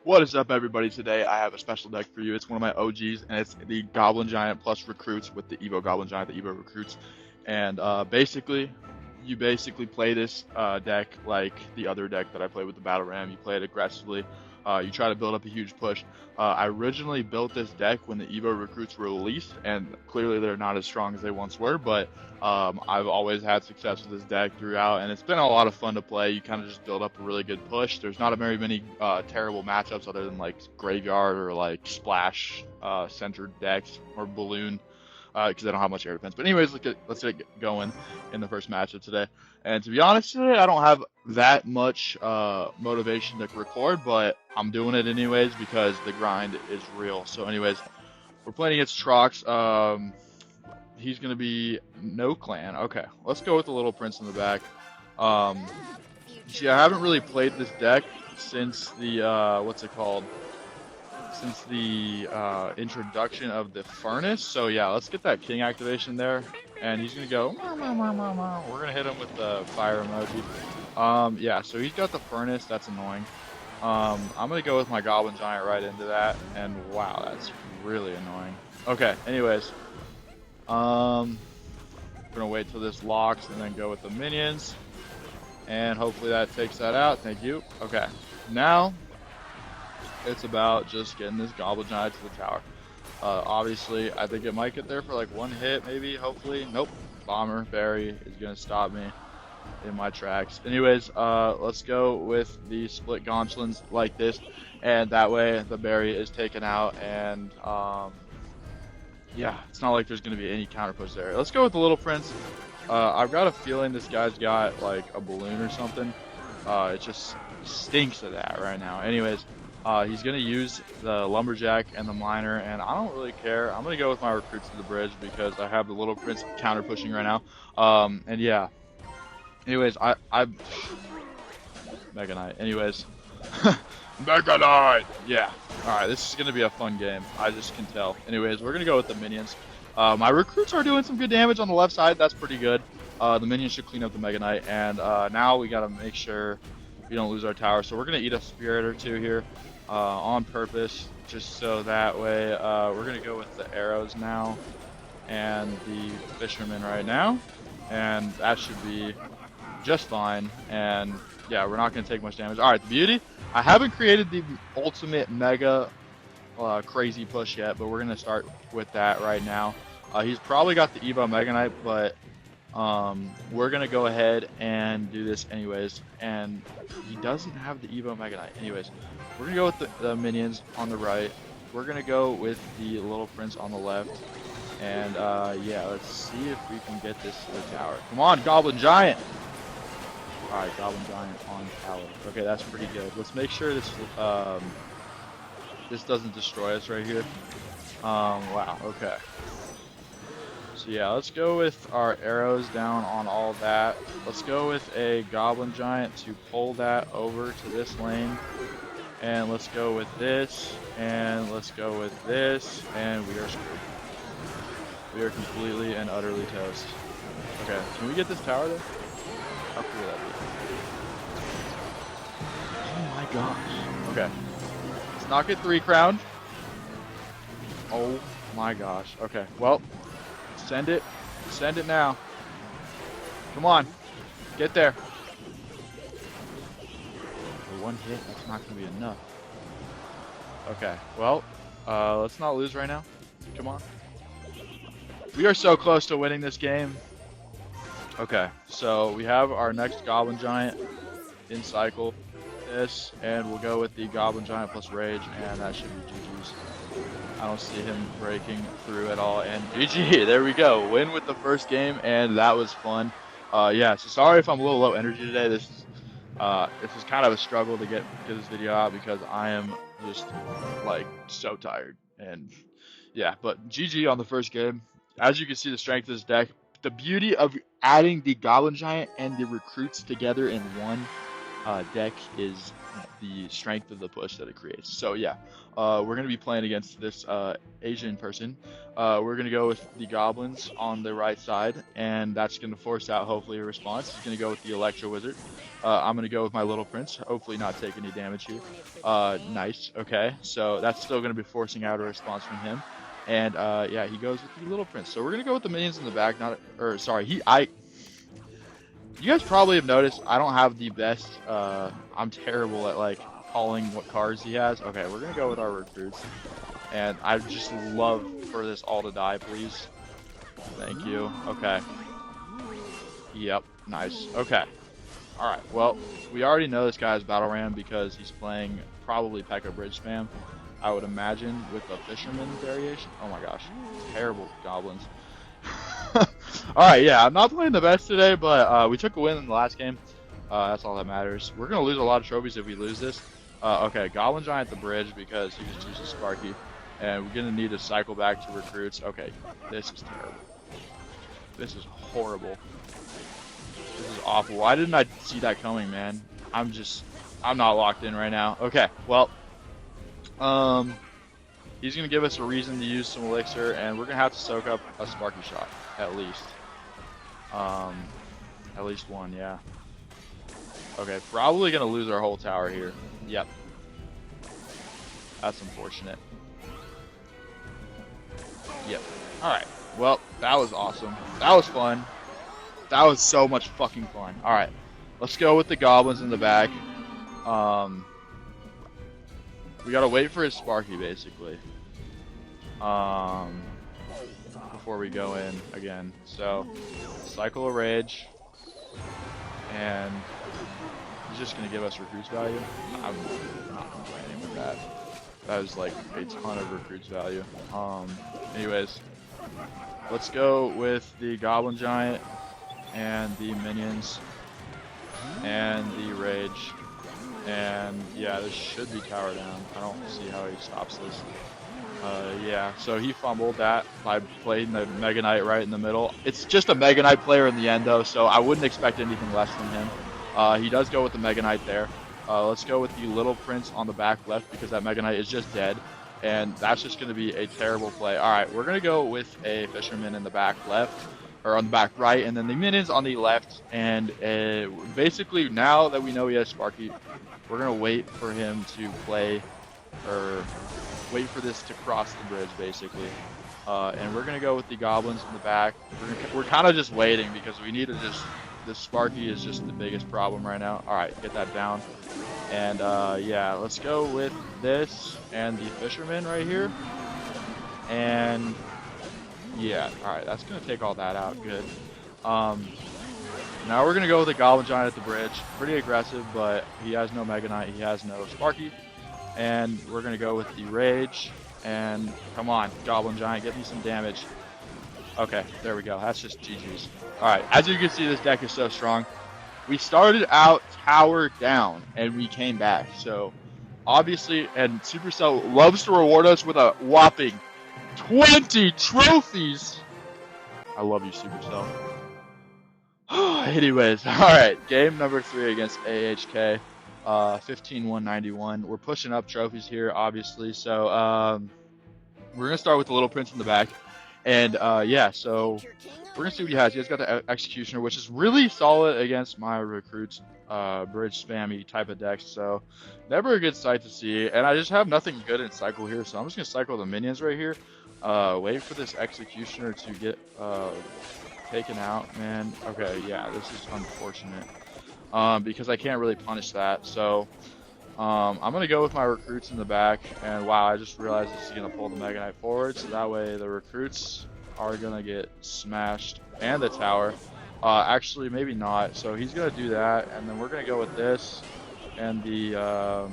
What is up, everybody? Today I have a special deck for you. It's one of my OGs, and it's the Goblin Giant plus Recruits with the Evo Goblin Giant, the Evo Recruits. And basically, you basically play this deck like the other deck that I played with the Battle Ram. You play it aggressively. You try to build up a huge push. I originally built this deck when the Evo Recruits were released, and clearly they're not as strong as they once were, but I've always had success with this deck throughout, and it's been a lot of fun to play. You kind of just build up a really good push. There's not a very many terrible matchups other than like Graveyard or like Splash centered decks or Balloon because they don't have much air defense. But anyways, let's get going in the first matchup today. And to be honest today, I don't have that much motivation to record, but I'm doing it anyways because the grind is real. So anyways, we're playing against Trox. He's going to be no clan. Okay, let's go with the Little Prince in the back. See, I haven't really played this deck since the, what's it called? Since the introduction of the Furnace. So yeah, let's get that King activation there. And he's going to go, "Meow, meow, meow, meow, meow." We're going to hit him with the fire emoji. Yeah, so he's got the Furnace. That's annoying. I'm going to go with my Goblin Giant right into that. And wow, that's really annoying. Okay, anyways. We're gonna wait till this locks and then go with the minions. And hopefully that takes that out. Thank you. Okay. Now it's about just getting this Goblin Giant to the tower. Obviously, I think it might get there for like one hit, maybe, hopefully. Nope. Bomber Barry is gonna stop me in my tracks. Anyways, let's go with the split Gonchlins like this, and that way the Barry is taken out, and yeah, it's not like there's going to be any counter push there. Let's go with the Little Prince. I've got a feeling this guy's got like a balloon or something. It just stinks of that right now. Anyways, he's going to use the Lumberjack and the Miner, and I don't really care. I'm going to go with my Recruits to the bridge because I have the Little Prince counter pushing right now. And yeah. Anyways, I Mega Knight. Anyways. Mega Knight! Yeah. Alright, this is going to be a fun game. I just can tell. Anyways, we're going to go with the minions. My recruits are doing some good damage on the left side. That's pretty good. The minions should clean up the Mega Knight. And now we got to make sure we don't lose our tower. So we're going to eat a spirit or two here on purpose. Just so that way we're going to go with the arrows now. And the fisherman right now. And that should be just fine. And yeah, we're not going to take much damage. Alright, the beauty. I haven't created the ultimate mega crazy push yet, but we're going to start with that right now. He's probably got the Evo Mega Knight, but we're going to go ahead and do this anyways. And he doesn't have the Evo Mega Knight. Anyways, we're going to go with the minions on the right. We're going to go with the Little Prince on the left. And yeah, let's see if we can get this to the tower. Come on, Goblin Giant! Alright, Goblin Giant on tower. Okay, that's pretty good. Let's make sure this this doesn't destroy us right here. Wow, okay. So yeah, let's go with our arrows down on all that. Let's go with a Goblin Giant to pull that over to this lane. And let's go with this, and let's go with this, and we are screwed. We are completely and utterly toast. Okay, can we get this tower though? How cool would that be? Oh my gosh. Okay. Let's not get 3 crowned. Oh my gosh. Okay, well, send it. Send it now. Come on. Get there. For one hit, that's not going to be enough. Okay, well, let's not lose right now. Come on. We are so close to winning this game. Okay, so we have our next Goblin Giant in cycle. This, and we'll go with the Goblin Giant plus Rage, and that should be GG's. I don't see him breaking through at all, and GG, there we go. Win with the first game, and that was fun. Yeah, so sorry if I'm a little low energy today. This is kind of a struggle to get this video out because I am just like so tired, and yeah, but GG on the first game. As you can see, the strength of this deck. The beauty of adding the Goblin Giant and the Recruits together in one deck is the strength of the push that it creates. So yeah, we're gonna be playing against this Asian person. We're gonna go with the goblins on the right side, and that's gonna force out hopefully a response. He's gonna go with the Electro Wizard. I'm gonna go with my little prince, hopefully not take any damage here. Nice. Okay, so that's still gonna be forcing out a response from him. And yeah, he goes with the little prince. So we're gonna go with the minions in the back. You guys probably have noticed I don't have the best. I'm terrible at like calling what cards he has. Okay, we're gonna go with our recruits, and I just love for this all to die, please. Thank you. Okay. Yep. Nice. Okay. All right. Well, we already know this guy's battle ram because he's playing probably P.E.K.K.A. bridge spam. I would imagine with a fisherman variation. Oh my gosh, terrible goblins. Alright, yeah, I'm not playing the best today, but we took a win in the last game. That's all that matters. We're going to lose a lot of trophies if we lose this. Okay, Goblin Giant at the bridge because he just uses Sparky. And we're going to need to cycle back to recruits. Okay, this is terrible. This is horrible. This is awful. Why didn't I see that coming, man? I'm not locked in right now. Okay, well, he's going to give us a reason to use some elixir, and we're going to have to soak up a Sparky shot, at least. At least one, yeah. Okay, probably going to lose our whole tower here. Yep. That's unfortunate. Yep. Alright, well, that was awesome. That was fun. That was so much fucking fun. Alright, let's go with the goblins in the back. We gotta wait for his Sparky, basically. Before we go in again. So, cycle of rage. And he's just gonna give us recruits value. I'm not complaining with that. That was like a ton of recruits value. Anyways, let's go with the Goblin Giant and the minions and the rage. And yeah, this should be tower down. I don't see how he stops this. Yeah, so he fumbled that by playing the Mega Knight right in the middle. It's just a Mega Knight player in the end though, so I wouldn't expect anything less from him. He does go with the Mega Knight there. Let's go with the Little Prince on the back left because that Mega Knight is just dead. And that's just going to be a terrible play. Alright, we're going to go with a Fisherman in the back left. Or on the back right, and then the minions on the left. And basically, now that we know he has Sparky, we're going to wait for him to play, or wait for this to cross the bridge, basically. And we're going to go with the goblins in the back. We're kind of just waiting because we need to just... This Sparky is just the biggest problem right now. Alright, get that down. And yeah, let's go with this and the Fisherman right here. And... yeah, alright, that's going to take all that out. Good. Now we're going to go with the Goblin Giant at the bridge. Pretty aggressive, but he has no Mega Knight. He has no Sparky. And we're going to go with the Rage. And come on, Goblin Giant, get me some damage. Okay, there we go. That's just GG's. Alright, as you can see, this deck is so strong. We started out tower down, and we came back. So, obviously, and Supercell loves to reward us with a whopping 20 trophies. I love you, Supercell. Anyways, alright, game number 3 against AHK. 15-191. We're pushing up trophies here, obviously. So, we're going to start with the Little Prince in the back. And, yeah, so we're going to see what he has. He has got the Executioner, which is really solid against my recruits, bridge spammy type of deck. So, never a good sight to see. And I just have nothing good in cycle here. So, I'm just going to cycle the minions right here. Wait for this Executioner to get taken out, man. Okay, yeah, this is unfortunate. Because I can't really punish that. So, I'm going to go with my recruits in the back. And wow, I just realized this is going to pull the Mega Knight forward. So that way the recruits are going to get smashed. And the tower. Actually, maybe not. So he's going to do that. And then we're going to go with this. And the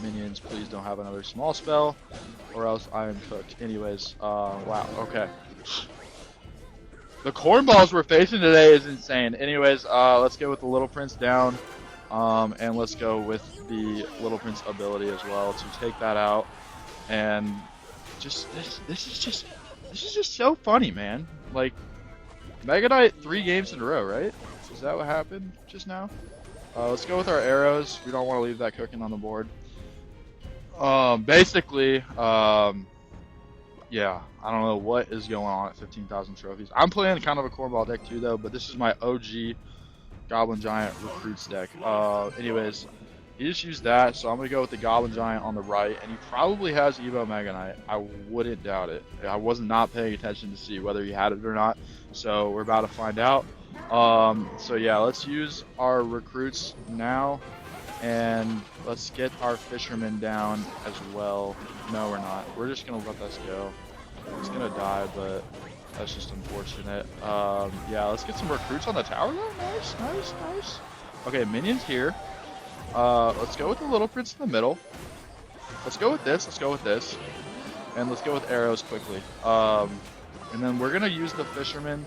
minions, please don't have another small spell. Or else I am cooked. Anyways, wow, okay. The cornballs we're facing today is insane. Anyways, let's go with the Little Prince down. And let's go with the Little Prince ability as well to take that out. And just this is just so funny, man. Like Mega Knight 3 games in a row, right? Is that what happened just now? Let's go with our arrows. We don't want to leave that cooking on the board. Basically, yeah, I don't know what is going on at 15,000 trophies. I'm playing kind of a cornball deck too, though, but this is my OG Goblin Giant recruits deck. Anyways, he just used that, so I'm gonna go with the Goblin Giant on the right, and he probably has Evo Mega Knight. I wouldn't doubt it. I was not paying attention to see whether he had it or not, so we're about to find out. So yeah, let's use our recruits now, and let's get our fisherman down as well. No, we're not. We're just gonna let this go. It's gonna die, but that's just unfortunate. Yeah, let's get some recruits on the tower though. Nice, nice, nice. Okay, minions here. Let's go with the little prince in the middle. Let's go with this. Let's go with this. And let's go with arrows quickly. And then we're gonna use the fisherman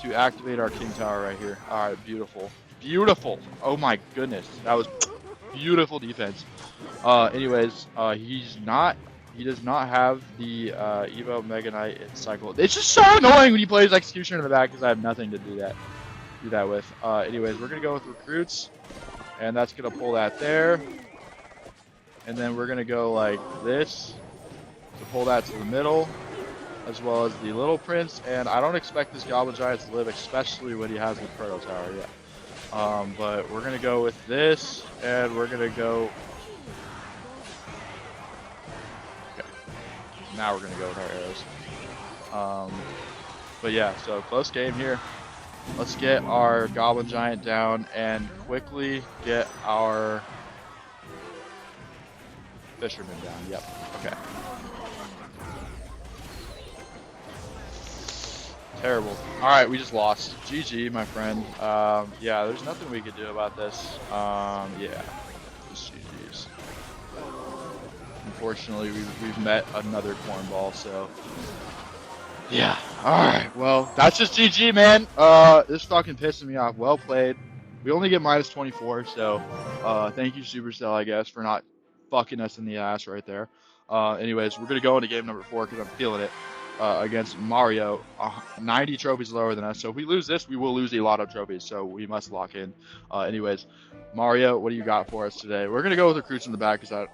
to activate our king tower right here. All right, beautiful, beautiful. Oh my goodness, that was beautiful defense. Anyways, he does not have the Evo Mega Knight in cycle. It's just so annoying when he plays Executioner in the back because I have nothing to do that with. Anyways, we're gonna go with recruits, and that's gonna pull that there. And then we're gonna go like this to pull that to the middle, as well as the little prince. And I don't expect this Goblin Giant to live, especially when he has the Proto Tower yet. But we're gonna go with this, and we're gonna go. Now we're gonna go with our arrows. But yeah, so close game here. Let's get our Goblin Giant down and quickly get our fisherman down. Yep. Okay. Terrible. All right, we just lost. GG, my friend. Yeah, there's nothing we could do about this. Yeah, just GG's. Unfortunately, we've met another cornball, so yeah. All right, well, that's just GG, man. This fucking pissing me off. Well played. We only get minus 24, so thank you, Supercell, I guess, for not fucking us in the ass right there. Anyways, we're gonna go into game number 4 because I'm feeling it against Mario. 90 trophies lower than us, so if we lose this, we will lose a lot of trophies, so we must lock in. Anyways, Mario, what do you got for us today? We're gonna go with recruits in the back because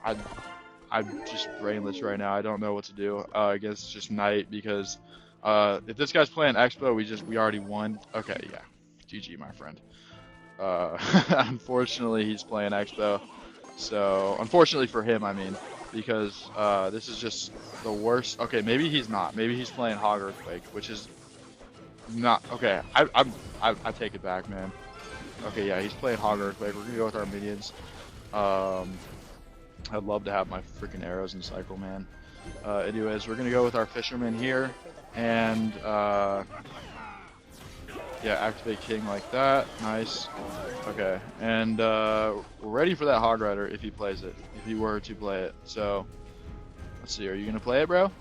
I'm just brainless right now. I don't know what to do against just Knight because if this guy's playing Expo, we already won. Okay, yeah, GG, my friend. Unfortunately, he's playing Expo. So unfortunately for him, I mean, because this is just the worst. Okay, maybe he's not. Maybe he's playing Hog Earthquake, which is not okay. I take it back, man. Okay, yeah, he's playing Hog Earthquake. We're gonna go with our minions. I'd love to have my freaking arrows in cycle, man. Anyways, we're gonna go with our fisherman here, and yeah, activate king like that. Nice. Okay, and we're ready for that Hog Rider if he plays it, if he were to play it. So let's see. Are you gonna play it, bro?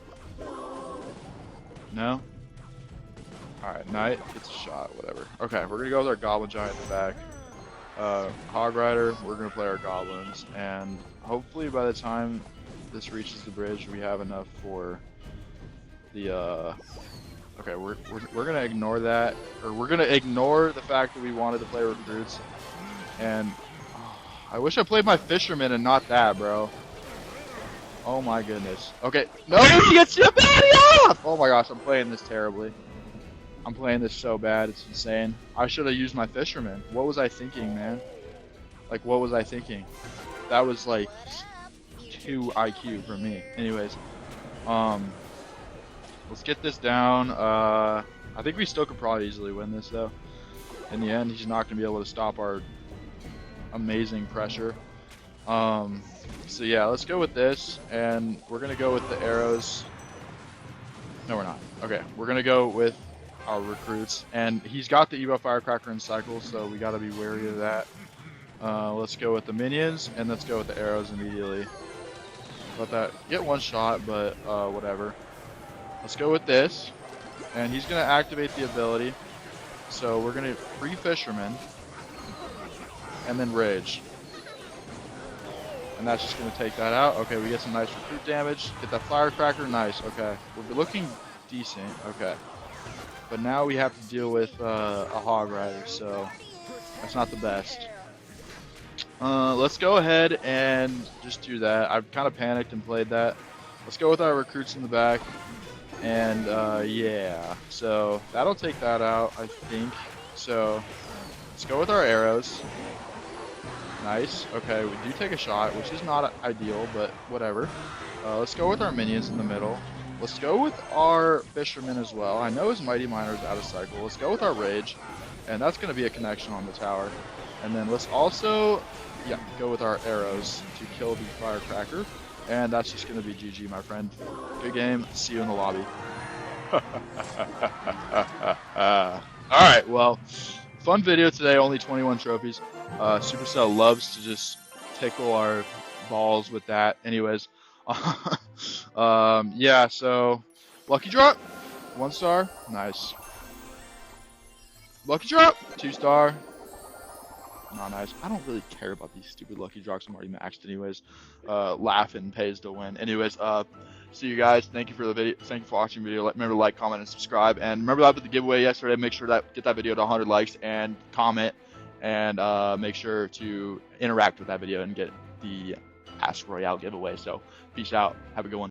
No. All right, Knight gets a shot. Whatever. Okay, we're gonna go with our Goblin Giant in the back. Hog Rider, we're gonna play our goblins, and hopefully by the time this reaches the bridge, we have enough for the. Okay, we're gonna ignore that, or we're gonna ignore the fact that we wanted to play recruits, and I wish I played my fisherman and not that, bro. Oh my goodness. Okay, no, he gets your body off! Oh my gosh, I'm playing this terribly. I'm playing this so bad, it's insane. I should have used my fisherman. What was I thinking, man? Like, what was I thinking? That was like 2 IQ for me. Anyways, let's get this down. I think we still could probably easily win this though. In the end, he's not gonna be able to stop our amazing pressure. So yeah, let's go with this, and we're gonna go with the arrows. No, we're not. Okay, we're gonna go with our recruits, and he's got the Evo Firecracker in cycle, so we gotta be wary of that. Let's go with the minions, and let's go with the arrows immediately. Let that get one shot, but whatever. Let's go with this, and he's gonna activate the ability. So we're gonna free fisherman, and then rage, and that's just gonna take that out. Okay, we get some nice recruit damage. Get that firecracker, nice. Okay, we're looking decent. Okay. But now we have to deal with a Hog Rider, so that's not the best. Let's go ahead and just do that. I've kind of panicked and played that. Let's go with our recruits in the back. And yeah, so that'll take that out, I think. So let's go with our arrows. Nice. Okay, we do take a shot, which is not ideal, but whatever. Let's go with our minions in the middle. Let's go with our fisherman as well. I know his mighty miner is out of cycle. Let's go with our rage, and that's going to be a connection on the tower. And then let's also, yeah, go with our arrows to kill the firecracker. And that's just going to be GG, my friend. Good game. See you in the lobby. Alright, well, fun video today. Only 21 trophies. Supercell loves to just tickle our balls with that. Anyways, yeah, so lucky drop, 1 star. Nice. Lucky drop, 2 star. Not nice. I don't really care about these stupid lucky drops. I'm already maxed anyways. Laughing pays to win. Anyways, see you guys. Thank you for the video. Thank you for watching the video. Remember to like, comment, and subscribe. And remember that with the giveaway yesterday. Make sure that get that video to 100 likes and comment, and make sure to interact with that video and get the Ask Royale giveaway. So peace out. Have a good one.